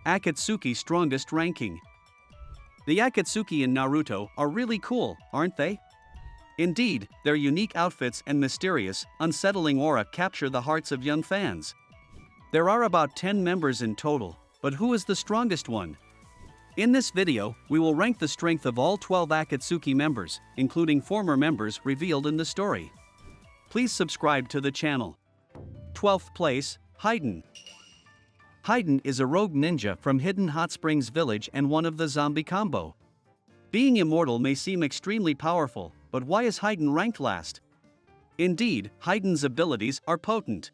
Akatsuki strongest ranking. The Akatsuki in Naruto are really cool, aren't they? Indeed, their unique outfits and mysterious, unsettling aura capture the hearts of young fans. There are about 10 members in total, but who is the strongest one? In this video, we will rank the strength of all 12 Akatsuki members, including former members revealed in the story. Please subscribe to the channel. 12th place, Hayden. Hayden is a rogue ninja from Hidden Hot Springs Village and one of the zombie combo. Being immortal may seem extremely powerful, but why is Hayden ranked last? Indeed, Hayden's abilities are potent.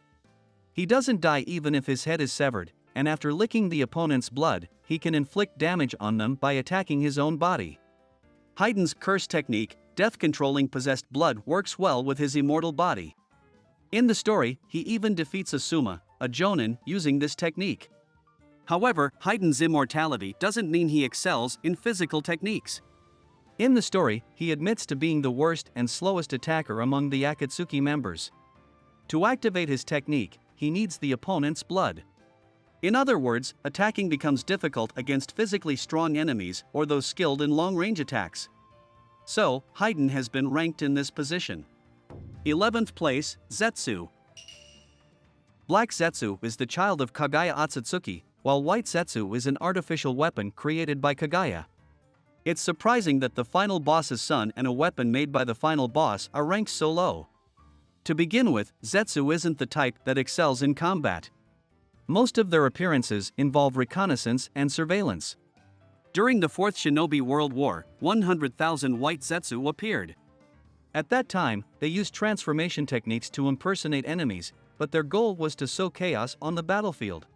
He doesn't die even if his head is severed, and after licking the opponent's blood, he can inflict damage on them by attacking his own body. Hayden's curse technique, death-controlling possessed blood, works well with his immortal body. In the story, he even defeats Asuma, a jonin, using this technique. However, Hayden's immortality doesn't mean he excels in physical techniques. In the story, he admits to being the worst and slowest attacker among the Akatsuki members. To activate his technique, he needs the opponent's blood. In other words, attacking becomes difficult against physically strong enemies or those skilled in long-range attacks. So, Hayden has been ranked in this position. 11th place, Zetsu. Black Zetsu is the child of Kagaya Akatsuki, while white Zetsu is an artificial weapon created by Kagaya. It's surprising that the final boss's son and a weapon made by the final boss are ranked so low. To begin with, Zetsu isn't the type that excels in combat. Most of their appearances involve reconnaissance and surveillance. During the Fourth Shinobi World War, 100,000 white Zetsu appeared. At that time, they used transformation techniques to impersonate enemies, but their goal was to sow chaos on the battlefield.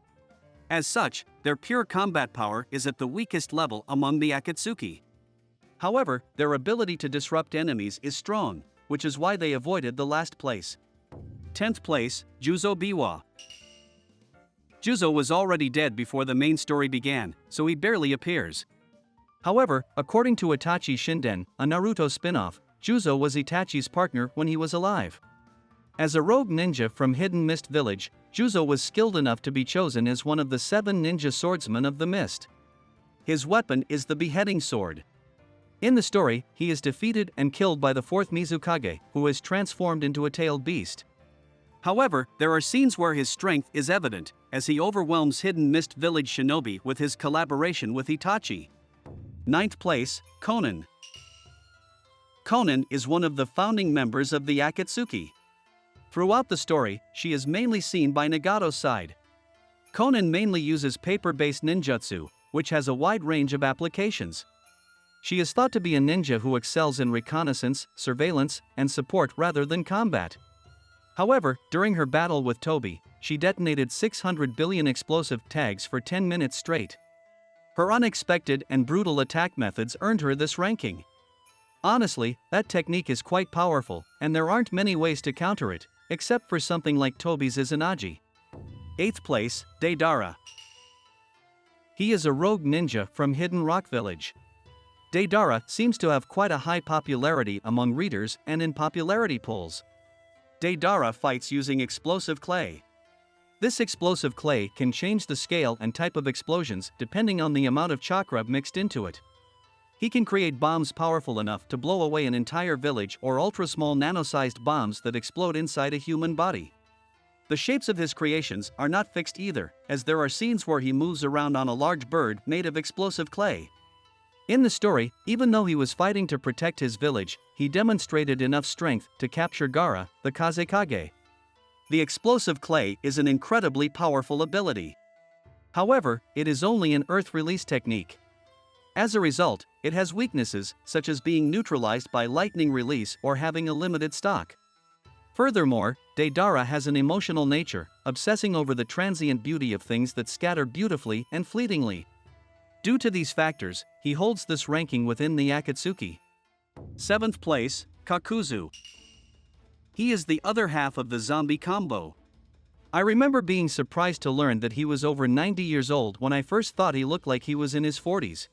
As such, their pure combat power is at the weakest level among the Akatsuki. However, their ability to disrupt enemies is strong, which is why they avoided the last place. 10th place, Juzo Biwa. Juzo was already dead before the main story began, so he barely appears. However, according to Itachi Shinden, a Naruto spin-off, Juzo was Itachi's partner when he was alive. As a rogue ninja from Hidden Mist Village, Juzo was skilled enough to be chosen as one of the 7 ninja swordsmen of the mist. His weapon is the beheading sword. In the story, he is defeated and killed by the 4th Mizukage, who is transformed into a tailed beast. However, there are scenes where his strength is evident, as he overwhelms Hidden Mist Village shinobi with his collaboration with Itachi. 9th place, Konan. Konan is one of the founding members of the Akatsuki. Throughout the story, she is mainly seen by Nagato's side. Konan mainly uses paper-based ninjutsu, which has a wide range of applications. She is thought to be a ninja who excels in reconnaissance, surveillance, and support rather than combat. However, during her battle with Toby, she detonated 600 billion explosive tags for 10 minutes straight. Her unexpected and brutal attack methods earned her this ranking. Honestly, that technique is quite powerful, and there aren't many ways to counter it, except for something like Toby's Izanagi. 8th place, Deidara. He is a rogue ninja from Hidden Rock Village. Deidara seems to have quite a high popularity among readers and in popularity polls. Deidara fights using explosive clay. This explosive clay can change the scale and type of explosions depending on the amount of chakra mixed into it. He can create bombs powerful enough to blow away an entire village or ultra-small nano-sized bombs that explode inside a human body. The shapes of his creations are not fixed either, as there are scenes where he moves around on a large bird made of explosive clay. In the story, even though he was fighting to protect his village, he demonstrated enough strength to capture Gaara, the Kazekage. The explosive clay is an incredibly powerful ability. However, it is only an earth release technique. As a result, it has weaknesses, such as being neutralized by lightning release or having a limited stock. Furthermore, Deidara has an emotional nature, obsessing over the transient beauty of things that scatter beautifully and fleetingly. Due to these factors, he holds this ranking within the Akatsuki. 7th place, Kakuzu. He is the other half of the zombie combo. I remember being surprised to learn that he was over 90 years old when I first thought he looked like he was in his 40s.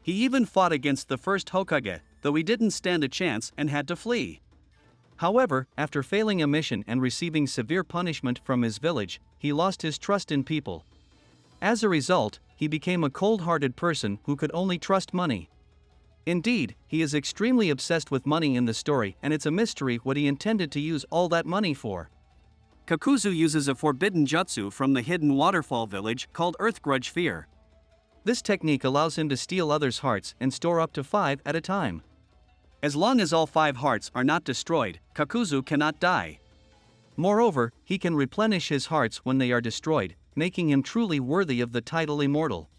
He even fought against the first Hokage, though he didn't stand a chance and had to flee. However, after failing a mission and receiving severe punishment from his village, he lost his trust in people. As a result, he became a cold-hearted person who could only trust money. Indeed, he is extremely obsessed with money in the story, and it's a mystery what he intended to use all that money for. Kakuzu uses a forbidden jutsu from the hidden waterfall village called Earth Grudge Fear. This technique allows him to steal others' hearts and store up to 5 at a time. As long as all 5 hearts are not destroyed, Kakuzu cannot die. Moreover, he can replenish his hearts when they are destroyed, making him truly worthy of the title Immortal.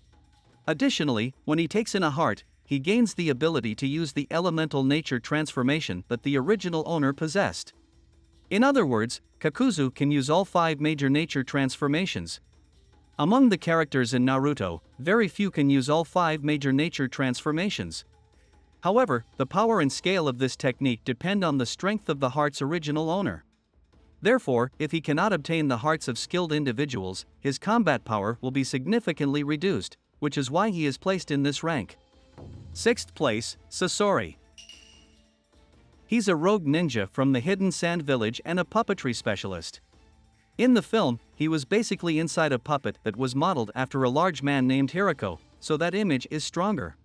Additionally, when he takes in a heart, he gains the ability to use the elemental nature transformation that the original owner possessed. In other words, Kakuzu can use all 5 major nature transformations. Among the characters in Naruto, very few can use all 5 major nature transformations. However, the power and scale of this technique depend on the strength of the heart's original owner. Therefore, if he cannot obtain the hearts of skilled individuals, his combat power will be significantly reduced, which is why he is placed in this rank. 6th place, Sasori. He's a rogue ninja from the Hidden Sand Village and a puppetry specialist. In the film, he was basically inside a puppet that was modeled after a large man named Hirako, so that image is stronger.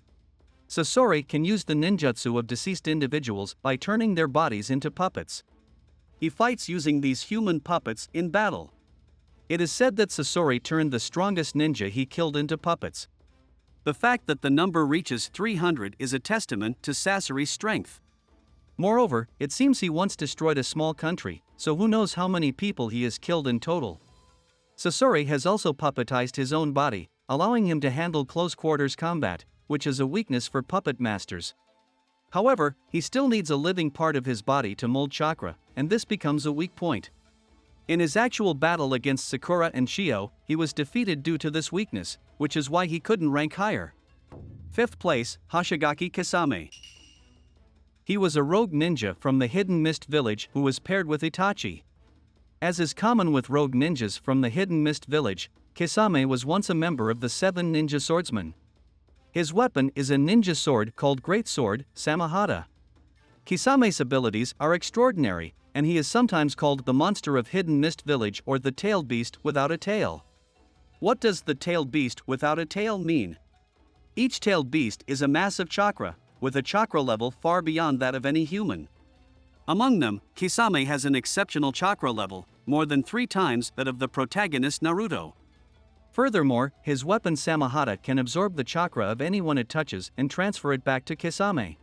Sasori can use the ninjutsu of deceased individuals by turning their bodies into puppets. He fights using these human puppets in battle. It is said that Sasori turned the strongest ninja he killed into puppets. The fact that the number reaches 300 is a testament to Sasori's strength. Moreover, it seems he once destroyed a small country, so who knows how many people he has killed in total. Sasori has also puppetized his own body, allowing him to handle close-quarters combat, which is a weakness for puppet masters. However, he still needs a living part of his body to mold chakra, and this becomes a weak point. In his actual battle against Sakura and Shio, he was defeated due to this weakness, which is why he couldn't rank higher. 5th place, Hoshigaki Kisame. He was a rogue ninja from the Hidden Mist Village who was paired with Itachi. As is common with rogue ninjas from the Hidden Mist Village, Kisame was once a member of the 7 Ninja Swordsmen. His weapon is a ninja sword called Great Sword, Samahata. Kisame's abilities are extraordinary, and he is sometimes called the Monster of Hidden Mist Village or the Tailed Beast without a tail. What does the Tailed Beast without a tail mean? Each tailed beast is a massive chakra, with a chakra level far beyond that of any human. Among them, Kisame has an exceptional chakra level, more than 3 times that of the protagonist Naruto. Furthermore, his weapon Samahata can absorb the chakra of anyone it touches and transfer it back to Kisame.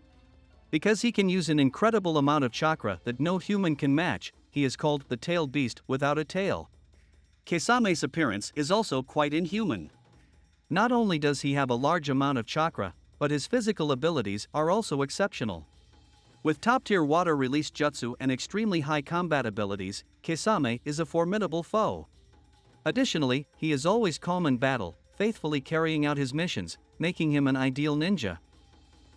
Because he can use an incredible amount of chakra that no human can match, he is called the Tailed Beast without a tail. Kisame's appearance is also quite inhuman. Not only does he have a large amount of chakra, but his physical abilities are also exceptional. With top-tier water release jutsu and extremely high combat abilities, Kisame is a formidable foe. Additionally, he is always calm in battle, faithfully carrying out his missions, making him an ideal ninja.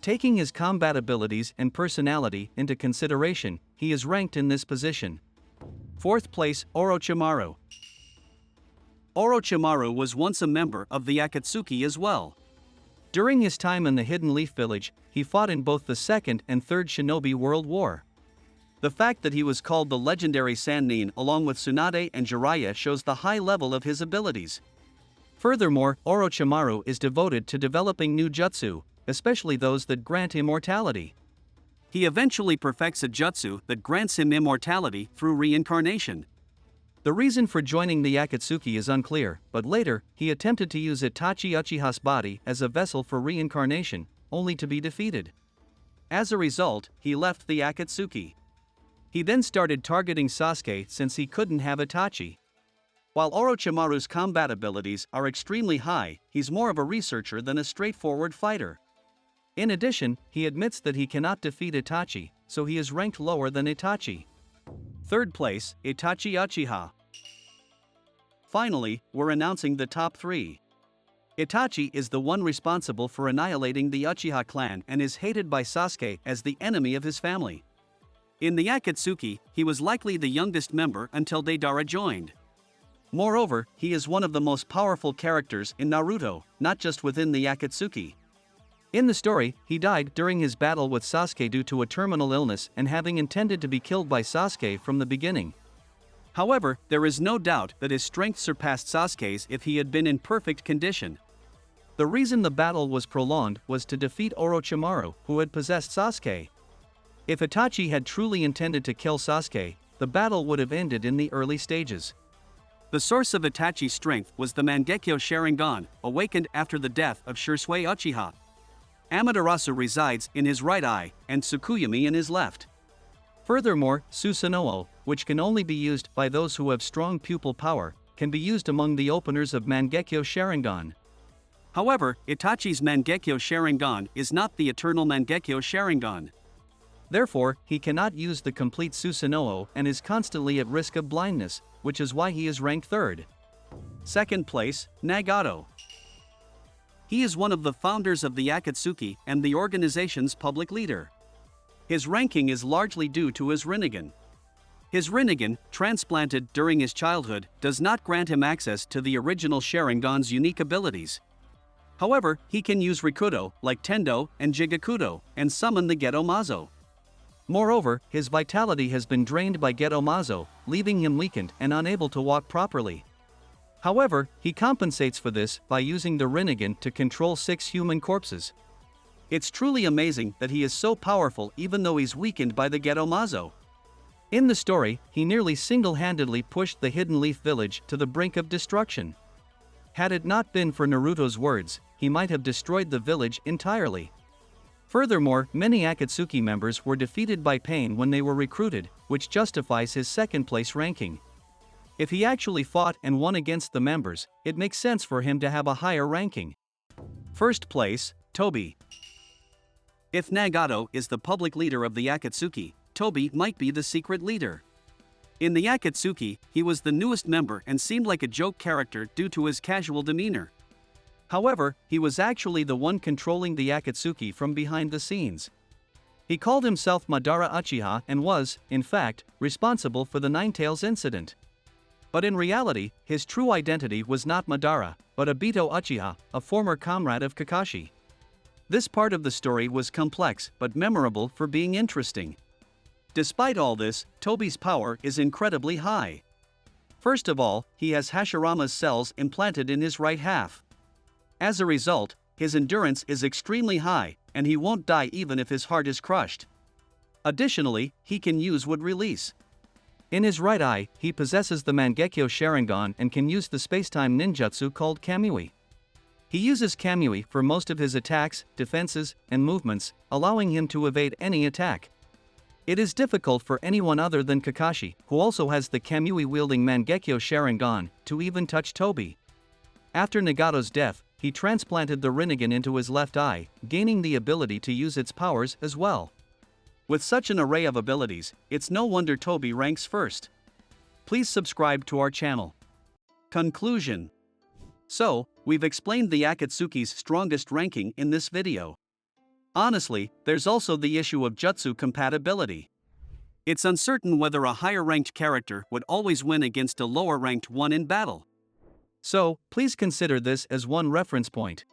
Taking his combat abilities and personality into consideration, he is ranked in this position. 4th place, Orochimaru. Orochimaru was once a member of the Akatsuki as well. During his time in the Hidden Leaf Village, he fought in both the 2nd and 3rd Shinobi World War. The fact that he was called the legendary Sannin along with Tsunade and Jiraiya shows the high level of his abilities. Furthermore, Orochimaru is devoted to developing new jutsu, especially those that grant immortality. He eventually perfects a jutsu that grants him immortality through reincarnation. The reason for joining the Akatsuki is unclear, but later, he attempted to use Itachi Uchiha's body as a vessel for reincarnation, only to be defeated. As a result, he left the Akatsuki. He then started targeting Sasuke since he couldn't have Itachi. While Orochimaru's combat abilities are extremely high, he's more of a researcher than a straightforward fighter. In addition, he admits that he cannot defeat Itachi, so he is ranked lower than Itachi. 3rd place, Itachi Uchiha. Finally, we're announcing the top 3. Itachi is the one responsible for annihilating the Uchiha clan and is hated by Sasuke as the enemy of his family. In the Akatsuki, he was likely the youngest member until Deidara joined. Moreover, he is one of the most powerful characters in Naruto, not just within the Akatsuki. In the story, he died during his battle with Sasuke due to a terminal illness and having intended to be killed by Sasuke from the beginning. However, there is no doubt that his strength surpassed Sasuke's if he had been in perfect condition. The reason the battle was prolonged was to defeat Orochimaru, who had possessed Sasuke. If Itachi had truly intended to kill Sasuke, the battle would have ended in the early stages. The source of Itachi's strength was the Mangekyo Sharingan, awakened after the death of Shisui Uchiha. Amaterasu resides in his right eye, and Tsukuyomi in his left. Furthermore, Susanoo, which can only be used by those who have strong pupil power, can be used among the openers of Mangekyo Sharingan. However, Itachi's Mangekyo Sharingan is not the eternal Mangekyo Sharingan. Therefore, he cannot use the complete Susanoo and is constantly at risk of blindness, which is why he is ranked 3rd. Second place, Nagato. He is one of the founders of the Akatsuki and the organization's public leader. His ranking is largely due to his Rinnegan. His Rinnegan, transplanted during his childhood, does not grant him access to the original Sharingan's unique abilities. However, he can use Rikudo, like Tendo and Jigakudo, and summon the Geto-Mazo. Moreover, his vitality has been drained by Geto-Mazo, leaving him weakened and unable to walk properly. However, he compensates for this by using the Rinnegan to control 6 human corpses. It's truly amazing that he is so powerful even though he's weakened by the Geto-Mazo. In the story, he nearly single-handedly pushed the Hidden Leaf Village to the brink of destruction. Had it not been for Naruto's words, he might have destroyed the village entirely. Furthermore, many Akatsuki members were defeated by pain when they were recruited, which justifies his second-place ranking. If he actually fought and won against the members, it makes sense for him to have a higher ranking. First place, Tobi. If Nagato is the public leader of the Akatsuki, Tobi might be the secret leader. In the Akatsuki, he was the newest member and seemed like a joke character due to his casual demeanor. However, he was actually the one controlling the Akatsuki from behind the scenes. He called himself Madara Uchiha and was, in fact, responsible for the Ninetales incident. But in reality, his true identity was not Madara, but Obito Uchiha, a former comrade of Kakashi. This part of the story was complex but memorable for being interesting. Despite all this, Tobi's power is incredibly high. First of all, he has Hashirama's cells implanted in his right half. As a result, his endurance is extremely high, and he won't die even if his heart is crushed. Additionally, he can use wood release. In his right eye, he possesses the Mangekyo Sharingan and can use the spacetime ninjutsu called Kamui. He uses Kamui for most of his attacks, defenses, and movements, allowing him to evade any attack. It is difficult for anyone other than Kakashi, who also has the Kamui-wielding Mangekyo Sharingan, to even touch Tobi. After Nagato's death, he transplanted the Rinnegan into his left eye, gaining the ability to use its powers as well. With such an array of abilities, it's no wonder Tobi ranks first. Please subscribe to our channel. Conclusion. So, we've explained the Akatsuki's strongest ranking in this video. Honestly, there's also the issue of jutsu compatibility. It's uncertain whether a higher-ranked character would always win against a lower-ranked one in battle. So, please consider this as one reference point.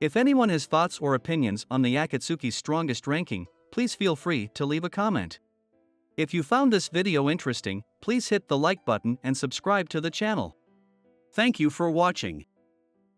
If anyone has thoughts or opinions on the Akatsuki's strongest ranking, please feel free to leave a comment. If you found this video interesting, please hit the like button and subscribe to the channel. Thank you for watching.